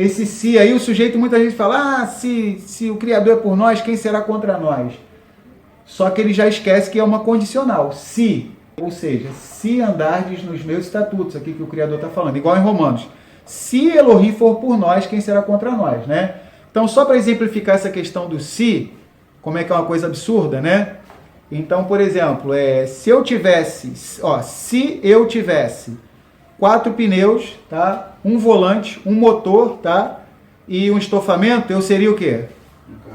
esse se aí, o sujeito muita gente fala, se o Criador é por nós, quem será contra nós? Só que ele já esquece que é uma condicional. Se, ou seja, se andardes nos meus estatutos, aqui que o Criador está falando, igual em Romanos. Se Elohim for por nós, quem será contra nós, né? Então, só para exemplificar essa questão do se, como é que é uma coisa absurda, né? Então, por exemplo, se eu tivesse 4 pneus, tá? Um volante, um motor, tá? E um estofamento, eu seria o quê?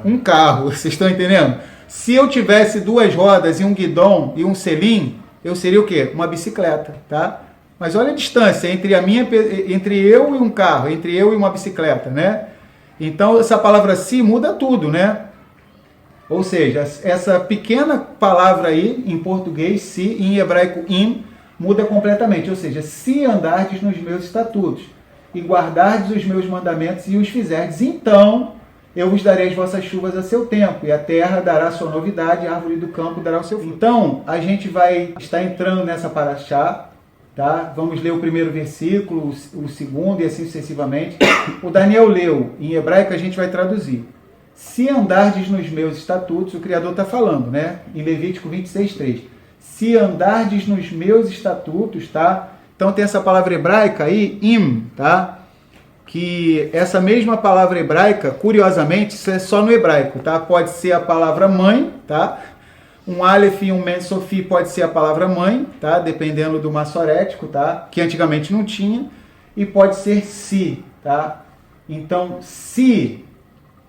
Um carro, vocês estão entendendo? Se eu tivesse 2 rodas e um guidão e um selim, eu seria o quê? Uma bicicleta, tá? Mas olha a distância entre eu e um carro, entre eu e uma bicicleta, né? Então, essa palavra se muda tudo, né? Ou seja, essa pequena palavra aí, em português, se, em hebraico, im, muda completamente. Ou seja, se andardes nos meus estatutos e guardardes os meus mandamentos e os fizerdes, então eu vos darei as vossas chuvas a seu tempo, e a terra dará a sua novidade, a árvore do campo dará o seu fruto. Então, a gente vai estar entrando nessa paraxá, tá? Vamos ler o primeiro versículo, o segundo e assim sucessivamente. O Daniel leu, em hebraico a gente vai traduzir. Se andardes nos meus estatutos, o Criador está falando, né? Em Levítico 26:3. Se andardes nos meus estatutos, tá? Então tem essa palavra hebraica aí, im, tá? Que essa mesma palavra hebraica, curiosamente, isso é só no hebraico, tá? Pode ser a palavra mãe, tá? Um aleph e um men sofi pode ser a palavra mãe, tá? Dependendo do massorético, tá? Que antigamente não tinha. E pode ser se, tá? Então, se,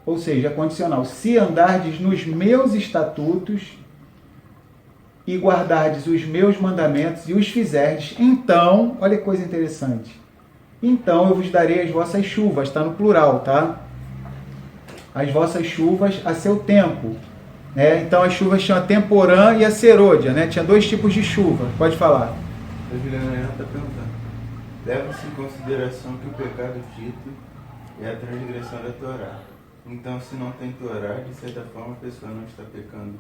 ou seja, condicional, se andardes nos meus estatutos e guardardes os meus mandamentos e os fizerdes, então, olha que coisa interessante, então eu vos darei as vossas chuvas, está no plural, tá? As vossas chuvas a seu tempo. Né? Então as chuvas tinham a temporã e a serôdia, né? Tinha 2 tipos de chuva, pode falar. A Juliana está perguntando, leva-se em consideração que o pecado dito é a transgressão da Torá. Então, se não tem Torá, de certa forma a pessoa não está pecando.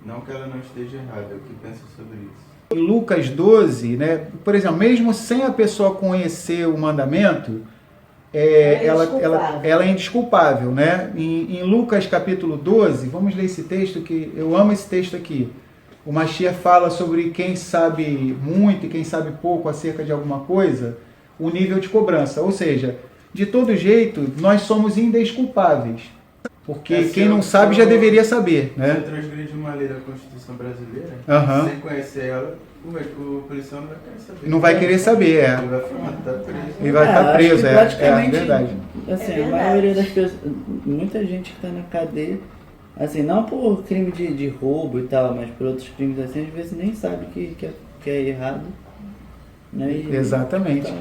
Não que ela não esteja errada, o que pensa sobre isso? Em Lucas 12, né, por exemplo, mesmo sem a pessoa conhecer o mandamento, ela é indesculpável. Né? Em Lucas capítulo 12, vamos ler esse texto, que eu amo esse texto aqui. O Mashiach fala sobre quem sabe muito e quem sabe pouco acerca de alguma coisa, o nível de cobrança. Ou seja, de todo jeito, nós somos indesculpáveis. Porque quem não sabe já deveria saber. Né? Se eu transgredir uma lei da Constituição brasileira, sem conhecer ela, o policial não vai querer saber. Não vai querer saber, Ele vai falar, tá preso. Ele vai estar preso, praticamente, verdade. Assim, a maioria das pessoas, muita gente que está na cadeia, assim, não por crime de roubo e tal, mas por outros crimes assim, às vezes nem sabe que é errado. Né? Exatamente.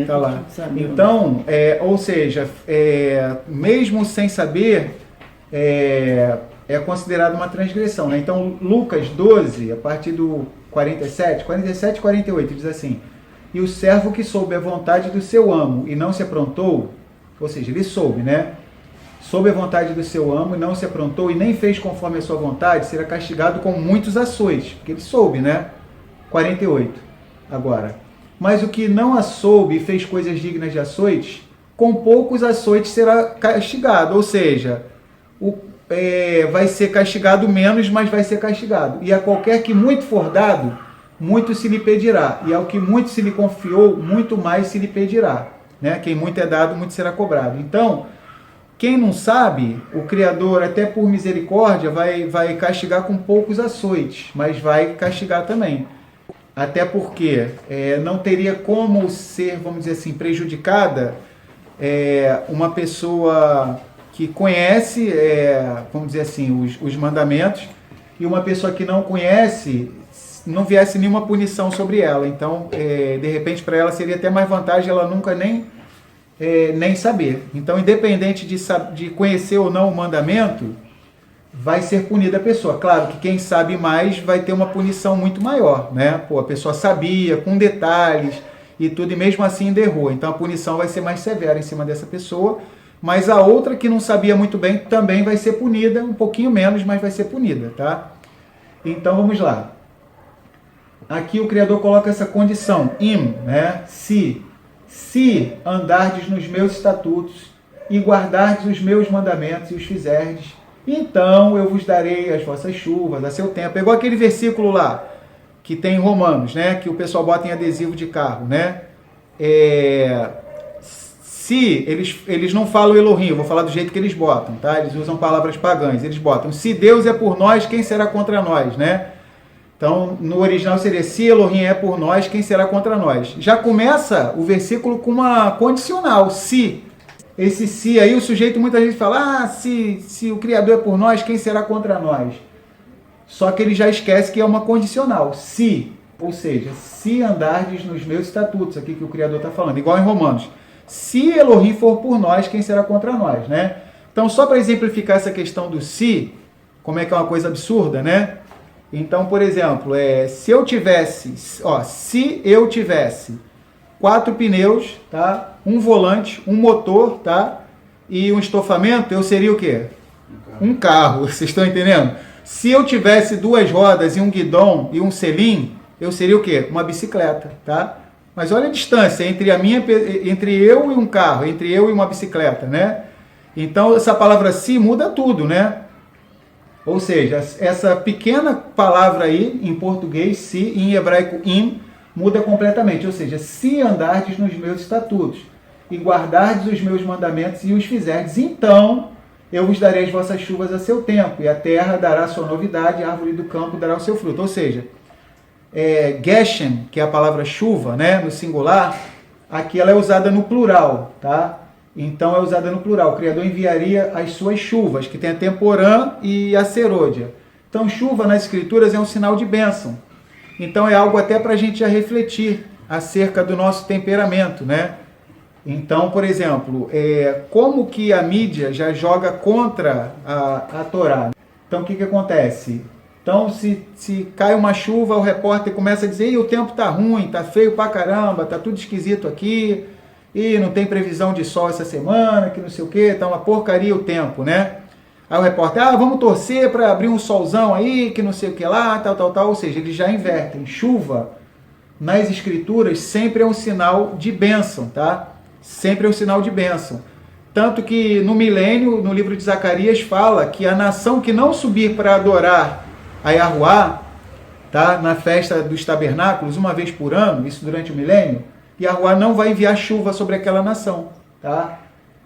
Tá lá. Então, ou seja, mesmo sem saber, é considerado uma transgressão. Né? Então, Lucas 12, a partir do 47 e 48, diz assim: e o servo que soube a vontade do seu amo e não se aprontou, ou seja, ele soube, né? Soube a vontade do seu amo e não se aprontou e nem fez conforme a sua vontade, será castigado com muitos açoites, porque ele soube, né? 48. Agora, mas o que não a soube e fez coisas dignas de açoites, com poucos açoites será castigado, ou seja, vai ser castigado menos, mas vai ser castigado. E a qualquer que muito for dado, muito se lhe pedirá. E ao que muito se lhe confiou, muito mais se lhe pedirá. Né? Quem muito é dado, muito será cobrado. Então, quem não sabe, o Criador, até por misericórdia, vai castigar com poucos açoites, mas vai castigar também. Até porque não teria como ser, vamos dizer assim, prejudicada uma pessoa que conhece, vamos dizer assim, os mandamentos, e uma pessoa que não conhece, não viesse nenhuma punição sobre ela. Então, de repente, para ela seria até mais vantagem ela nunca nem saber. Então, independente de conhecer ou não o mandamento, vai ser punida a pessoa. Claro que quem sabe mais vai ter uma punição muito maior, né? Pô, a pessoa sabia, com detalhes e tudo, e mesmo assim ainda errou. Então, a punição vai ser mais severa em cima dessa pessoa. Mas a outra que não sabia muito bem também vai ser punida, um pouquinho menos, mas vai ser punida, tá? Então vamos lá. Aqui o Criador coloca essa condição, né? Se andardes nos meus estatutos e guardardes os meus mandamentos e os fizerdes, então eu vos darei as vossas chuvas a seu tempo. Pegou aquele versículo lá, que tem em Romanos, né? Que o pessoal bota em adesivo de carro, né? Se eles não falam Elohim, eu vou falar do jeito que eles botam, tá? Eles usam palavras pagãs, eles botam: se Deus é por nós, quem será contra nós, né? Então, no original seria: se Elohim é por nós, quem será contra nós? Já começa o versículo com uma condicional, se. Esse se aí, o sujeito muita gente fala: se o Criador é por nós, quem será contra nós? Só que ele já esquece que é uma condicional, se. Ou seja, se andardes nos meus estatutos, aqui que o Criador está falando, igual em Romanos. Se Elohim for por nós, quem será contra nós, né? Então, só para exemplificar essa questão do se, como é que é uma coisa absurda, né? Então, por exemplo, se eu tivesse 4 pneus, tá? Um volante, um motor, tá? E um estofamento, eu seria o quê? Um carro, vocês estão entendendo? Se eu tivesse 2 rodas e um guidão e um selim, eu seria o quê? Uma bicicleta, tá? Mas olha a distância entre eu e um carro, entre eu e uma bicicleta, né? Então, essa palavra se muda tudo, né? Ou seja, essa pequena palavra aí, em português, se, em hebraico, im, muda completamente. Ou seja, se andardes nos meus estatutos e guardardes os meus mandamentos e os fizerdes, então eu vos darei as vossas chuvas a seu tempo, e a terra dará a sua novidade, a árvore do campo dará o seu fruto. Ou seja, Geshem, que é a palavra chuva, né, no singular, aqui ela é usada no plural, tá? Então é usada no plural. O Criador enviaria as suas chuvas, que tem a temporã e a serôdia. Então chuva nas Escrituras é um sinal de bênção. Então é algo até para a gente já refletir acerca do nosso temperamento, né? Então, por exemplo, como que a mídia já joga contra a Torá? Então o que acontece? Então, se cai uma chuva, o repórter começa a dizer: o tempo tá ruim, tá feio pra caramba, tá tudo esquisito aqui, e não tem previsão de sol essa semana, que não sei o que, tá uma porcaria o tempo, né? Aí o repórter: vamos torcer para abrir um solzão aí, que não sei o que lá, tal. Ou seja, eles já invertem. Chuva, nas Escrituras, sempre é um sinal de bênção, tá? Sempre é um sinal de bênção. Tanto que no milênio, no livro de Zacarias, fala que a nação que não subir para adorar a Yahuá, tá? Na festa dos tabernáculos, uma vez por ano, isso durante o milênio, Yahuá não vai enviar chuva sobre aquela nação, tá?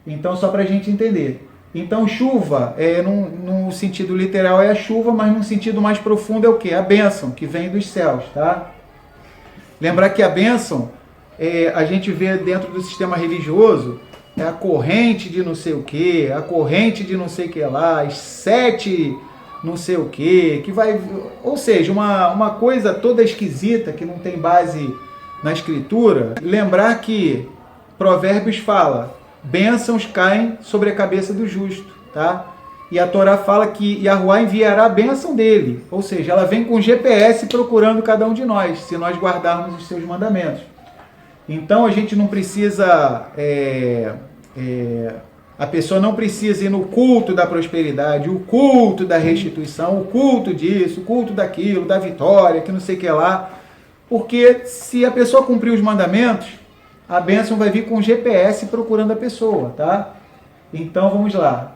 Então, só para a gente entender. Então, chuva, num sentido literal é a chuva, mas num sentido mais profundo é o quê? A bênção, que vem dos céus, tá? Lembrar que a bênção, a gente vê dentro do sistema religioso, é a corrente de não sei o quê, a corrente de não sei o que lá, as 7... não sei o que vai... Ou seja, uma coisa toda esquisita, que não tem base na Escritura. Lembrar que Provérbios fala: bênçãos caem sobre a cabeça do justo, tá? E a Torá fala que Yahuá enviará a bênção dele. Ou seja, ela vem com GPS procurando cada um de nós, se nós guardarmos os seus mandamentos. Então a gente não precisa... a pessoa não precisa ir no culto da prosperidade, o culto da restituição, o culto disso, o culto daquilo, da vitória, que não sei o que lá. Porque se a pessoa cumprir os mandamentos, a bênção vai vir com GPS procurando a pessoa, tá? Então vamos lá.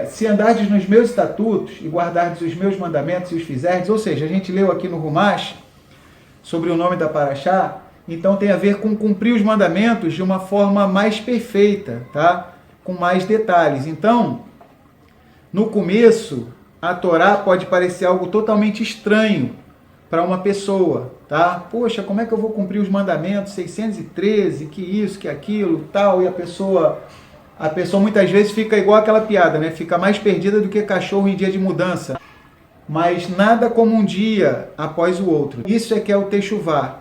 Se andardes nos meus estatutos e guardardes os meus mandamentos e os fizerdes, ou seja, a gente leu aqui no Rumash sobre o nome da Paraxá, então tem a ver com cumprir os mandamentos de uma forma mais perfeita, tá? Com mais detalhes. Então, no começo, a Torá pode parecer algo totalmente estranho para uma pessoa, tá? Poxa, como é que eu vou cumprir os mandamentos 613, que isso, que aquilo, tal, e a pessoa muitas vezes fica igual aquela piada, né? Fica mais perdida do que cachorro em dia de mudança. Mas nada como um dia após o outro. Isso é que é o Techuvá,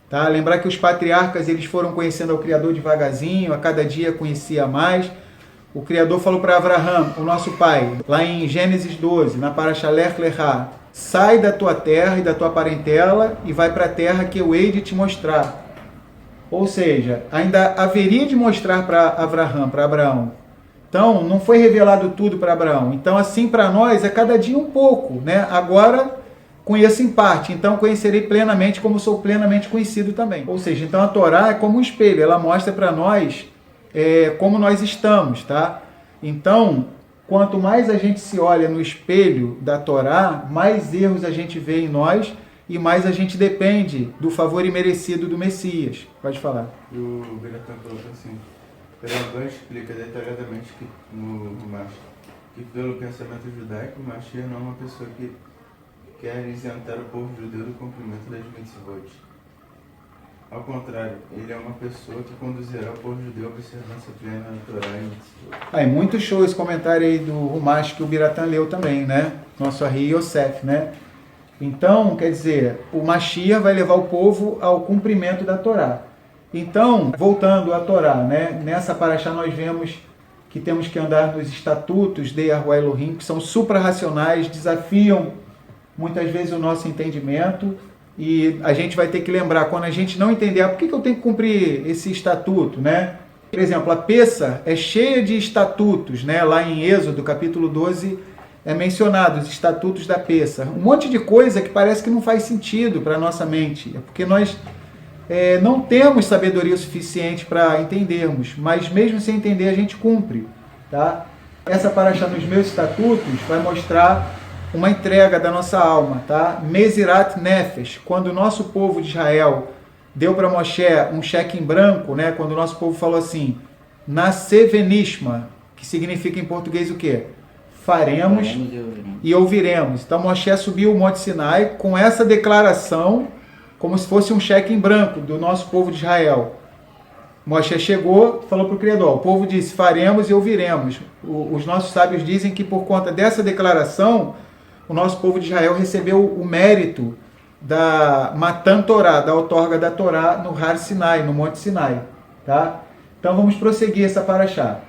tá? Lembrar que os patriarcas, eles foram conhecendo ao Criador devagarzinho, a cada dia conhecia mais. O Criador falou para Abraham, o nosso pai, lá em Gênesis 12, na Parashá Lech Lechá: sai da tua terra e da tua parentela e vai para a terra que eu hei de te mostrar. Ou seja, ainda haveria de mostrar para Abraão. Então, não foi revelado tudo para Abraão. Então, assim, para nós, é cada dia um pouco, né? Agora, conheço em parte, então conhecerei plenamente como sou plenamente conhecido também. Ou seja, então a Torá é como um espelho, ela mostra para nós como nós estamos, tá? Então, quanto mais a gente se olha no espelho da Torá, mais erros a gente vê em nós e mais a gente depende do favor imerecido do Messias. Pode falar. E o Biratã colocou assim, Rambam explica detalhadamente que, no Mashiach, que pelo pensamento judaico, o Mashiach não é uma pessoa que quer isentar o povo judeu do cumprimento das mitzvot. Ao contrário, ele é uma pessoa que conduzirá o povo judeu à observância plena da Torá e mitzvot. Muito show esse comentário aí do Rumash que o Biratã leu também, né? Nosso Ari Yosef, né? Então, quer dizer, o Mashiach vai levar o povo ao cumprimento da Torá. Então, voltando à Torá, né? Nessa paraxá nós vemos que temos que andar nos estatutos de Yahuwah Elohim, que são suprarracionais, desafiam muitas vezes o nosso entendimento, e a gente vai ter que lembrar, quando a gente não entender, por que eu tenho que cumprir esse estatuto, né? Por exemplo, a Peça é cheia de estatutos, né? Lá em Êxodo, capítulo 12, é mencionado os estatutos da Peça. Um monte de coisa que parece que não faz sentido para a nossa mente, é porque nós não temos sabedoria suficiente para entendermos, mas mesmo sem entender a gente cumpre, tá? Essa paraxá nos meus estatutos vai mostrar uma entrega da nossa alma, tá? Mezirat Nefesh, quando o nosso povo de Israel deu para Moshe um cheque em branco, né? Quando o nosso povo falou assim, Nasce Venishma, que significa em português o quê? Faremos e ouviremos. Então Moshe subiu o Monte Sinai com essa declaração, como se fosse um cheque em branco do nosso povo de Israel. Moshe chegou, falou para o Criador, o povo disse, faremos e ouviremos. Os nossos sábios dizem que por conta dessa declaração, o nosso povo de Israel recebeu o mérito da Matan Torá, da outorga da Torá no Har Sinai, no Monte Sinai. Tá? Então vamos prosseguir essa paraxá.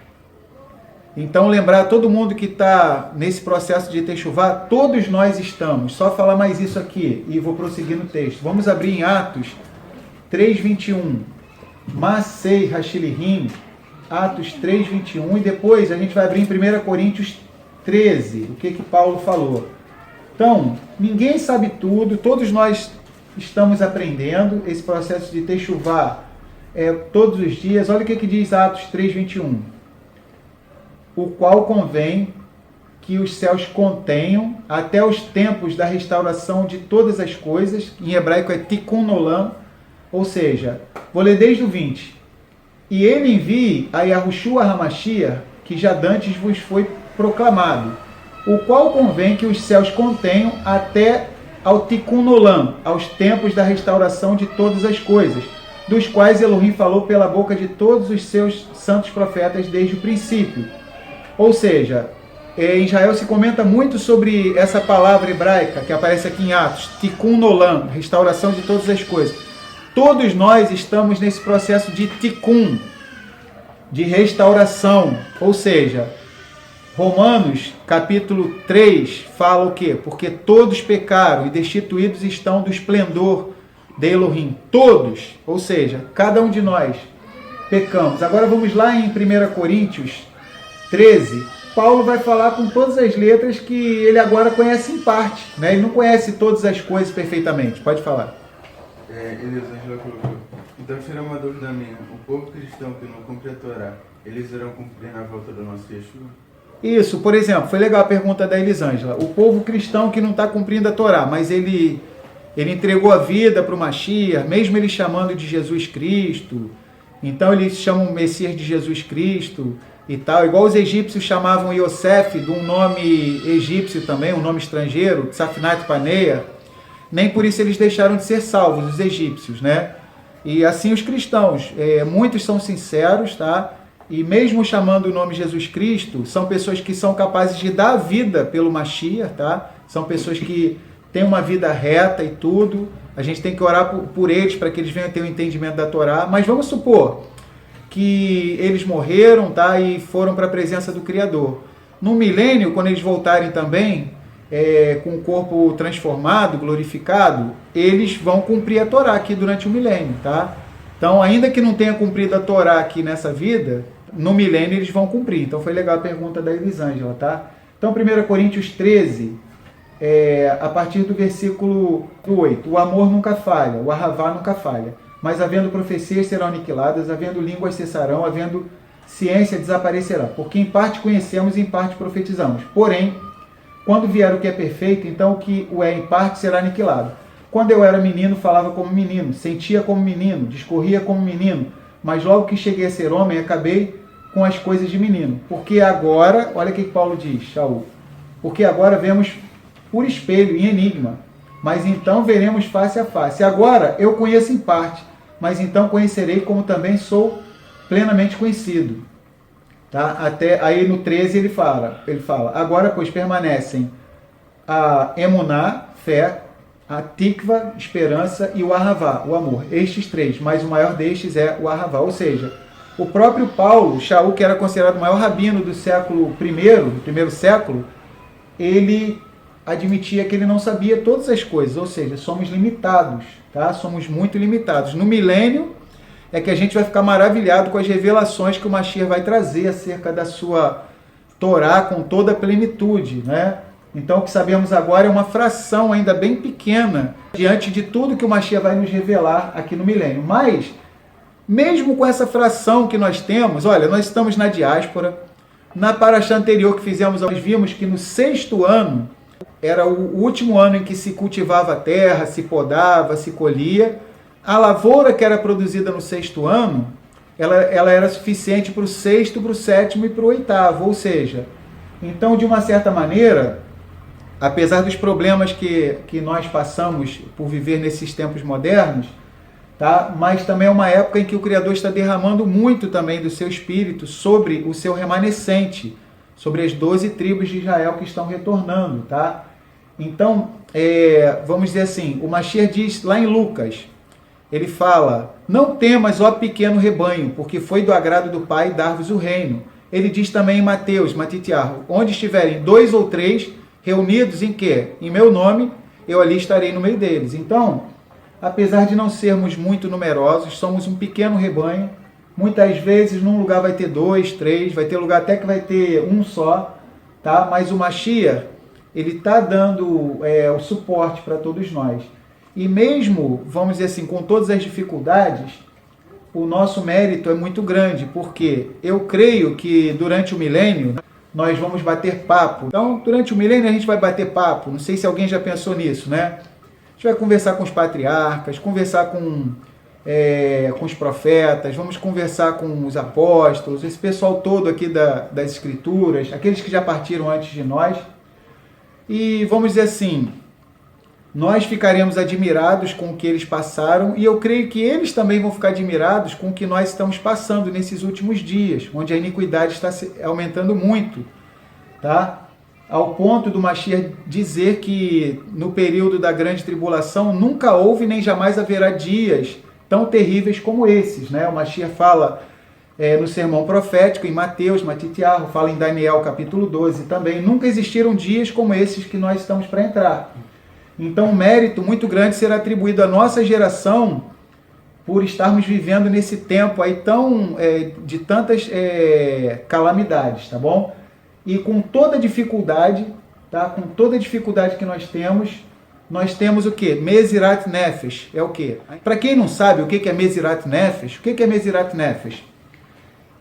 Então lembrar todo mundo que está nesse processo de Teshuvá, todos nós estamos. Só falar mais isso aqui e vou prosseguir no texto. Vamos abrir em Atos 3:21. Masei Hashilirim, Atos 3:21, e depois a gente vai abrir em 1 Coríntios 13, o que Paulo falou. Então, ninguém sabe tudo, todos nós estamos aprendendo esse processo de Teshuvá todos os dias. Olha o que diz Atos 3:21. O qual convém que os céus contenham até os tempos da restauração de todas as coisas, em hebraico é Tikkun Olam, ou seja, vou ler desde o 20. E ele envie a Yahushua HaMashiach, que já dantes vos foi proclamado, o qual convém que os céus contenham até ao Tikkun Olam, aos tempos da restauração de todas as coisas, dos quais Elohim falou pela boca de todos os seus santos profetas desde o princípio. Ou seja, em Israel se comenta muito sobre essa palavra hebraica que aparece aqui em Atos, Tikkun Olam, restauração de todas as coisas. Todos nós estamos nesse processo de Tikkun, de restauração. Ou seja, Romanos capítulo 3 fala o quê? Porque todos pecaram e destituídos estão do esplendor de Elohim. Todos, ou seja, cada um de nós pecamos. Agora vamos lá em 1 Coríntios 13, Paulo vai falar com todas as letras que ele agora conhece em parte, né? Ele não conhece todas as coisas perfeitamente. Pode falar. Elisângela colocou. Então tira uma dúvida minha. O povo cristão que não cumpre a Torá, eles irão cumprir na volta do nosso Yeshua? Isso, por exemplo, foi legal a pergunta da Elisângela. O povo cristão que não está cumprindo a Torá, mas ele entregou a vida para o Mashiach, mesmo ele chamando de Jesus Cristo. Então eles chamam o Messias de Jesus Cristo e tal, igual os egípcios chamavam Yosef de um nome egípcio também, um nome estrangeiro, Tsafnat Paneah, nem por isso eles deixaram de ser salvos, os egípcios, né? E assim os cristãos, muitos são sinceros, tá? E mesmo chamando o nome Jesus Cristo, são pessoas que são capazes de dar a vida pelo Mashiach, tá? São pessoas que têm uma vida reta e tudo, a gente tem que orar por eles para que eles venham ter o entendimento da Torá, mas vamos supor que eles morreram, tá, e foram para a presença do Criador. No milênio, quando eles voltarem também, com o corpo transformado, glorificado, eles vão cumprir a Torá aqui durante o milênio, tá? Então, ainda que não tenha cumprido a Torá aqui nessa vida, no milênio eles vão cumprir. Então, foi legal a pergunta da Elisângela, tá? Então, 1 Coríntios 13, a partir do versículo 8, o amor nunca falha, o ahavá nunca falha. Mas havendo profecias serão aniquiladas, havendo línguas cessarão, havendo ciência desaparecerá, porque em parte conhecemos e em parte profetizamos. Porém, quando vier o que é perfeito, então o que o é em parte será aniquilado. Quando eu era menino, falava como menino, sentia como menino, discorria como menino, mas logo que cheguei a ser homem, acabei com as coisas de menino. Porque agora, olha o que Paulo diz, Shaul, porque agora vemos por espelho, em enigma, mas então veremos face a face. Agora eu conheço em parte, mas então conhecerei como também sou plenamente conhecido. Tá? Até aí no 13 ele fala, agora pois permanecem a emuná, fé, a tikva, esperança, e o ahavá, o amor. Estes três, mas o maior destes é o ahavá. Ou seja, o próprio Paulo, Shaul, que era considerado o maior rabino do século I, do primeiro século, ele admitia que ele não sabia todas as coisas, ou seja, somos limitados, tá? Somos muito limitados. No milênio é que a gente vai ficar maravilhado com as revelações que o Mashiach vai trazer acerca da sua Torá com toda a plenitude, né? Então o que sabemos agora é uma fração ainda bem pequena diante de tudo que o Mashiach vai nos revelar aqui no milênio. Mas, mesmo com essa fração que nós temos, olha, nós estamos na diáspora. Na paraxá anterior que fizemos, nós vimos que no 6º ano, era o último ano em que se cultivava a terra, se podava, se colhia. A lavoura que era produzida no 6º ano, ela era suficiente para o 6º, para o 7º e para o 8º. Ou seja, então, de uma certa maneira, apesar dos problemas que nós passamos por viver nesses tempos modernos, tá? Mas também é uma época em que o Criador está derramando muito também do seu Espírito sobre o seu remanescente, sobre as 12 tribos de Israel que estão retornando. Tá? Então, vamos dizer assim, o Mashiach diz lá em Lucas, ele fala, não temas, ó pequeno rebanho, porque foi do agrado do Pai dar-vos o reino. Ele diz também em Mateus, Matitiarro, onde estiverem 2 ou 3 reunidos em quê? Em meu nome, eu ali estarei no meio deles. Então, apesar de não sermos muito numerosos, somos um pequeno rebanho. Muitas vezes num lugar vai ter 2, 3, vai ter lugar até que vai ter um só, tá? Mas o Mashiach, ele está dando o suporte para todos nós. E mesmo, vamos dizer assim, com todas as dificuldades, o nosso mérito é muito grande, porque eu creio que durante o milênio nós vamos bater papo. Então, durante o milênio a gente vai bater papo. Não sei se alguém já pensou nisso, né? A gente vai conversar com os patriarcas, conversar com os profetas, vamos conversar com os apóstolos, esse pessoal todo aqui das escrituras, aqueles que já partiram antes de nós. E vamos dizer assim, nós ficaremos admirados com o que eles passaram, e eu creio que eles também vão ficar admirados com o que nós estamos passando nesses últimos dias, onde a iniquidade está aumentando muito, tá? Ao ponto do Mashiach dizer que no período da grande tribulação nunca houve nem jamais haverá dias tão terríveis como esses, né? O Mashiach fala no sermão profético, em Mateus, Matitiarro, fala em Daniel capítulo 12 também, nunca existiram dias como esses que nós estamos para entrar. Então, um mérito muito grande será atribuído à nossa geração por estarmos vivendo nesse tempo aí de tantas calamidades, tá bom? E com toda dificuldade, tá? Com toda dificuldade que nós temos o quê? Mezirat Nefesh. É o quê? Para quem não sabe o que é Mezirat Nefesh, o que é Mezirat Nefesh?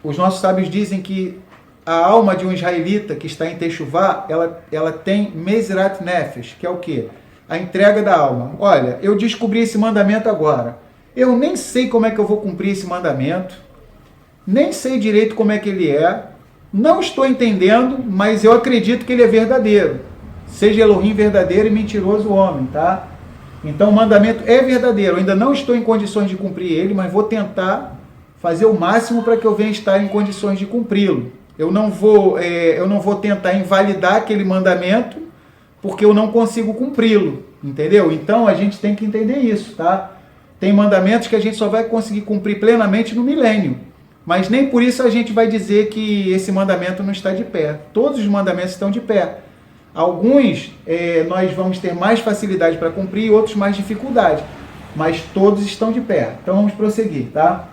Os nossos sábios dizem que a alma de um israelita que está em Techuvá, ela tem Mezirat Nefesh, que é o quê? A entrega da alma. Olha, eu descobri esse mandamento agora. Eu nem sei como é que eu vou cumprir esse mandamento, nem sei direito como é que ele é, não estou entendendo, mas eu acredito que ele é verdadeiro. Seja Elohim verdadeiro e mentiroso o homem, tá? Então o mandamento é verdadeiro, eu ainda não estou em condições de cumprir ele, mas vou tentar fazer o máximo para que eu venha estar em condições de cumpri-lo. Eu não vou tentar invalidar aquele mandamento, porque eu não consigo cumpri-lo, entendeu? Então a gente tem que entender isso, tá? Tem mandamentos que a gente só vai conseguir cumprir plenamente no milênio, mas nem por isso a gente vai dizer que esse mandamento não está de pé. Todos os mandamentos estão de pé. Alguns nós vamos ter mais facilidade para cumprir, outros mais dificuldade, mas todos estão de pé. Então vamos prosseguir, tá?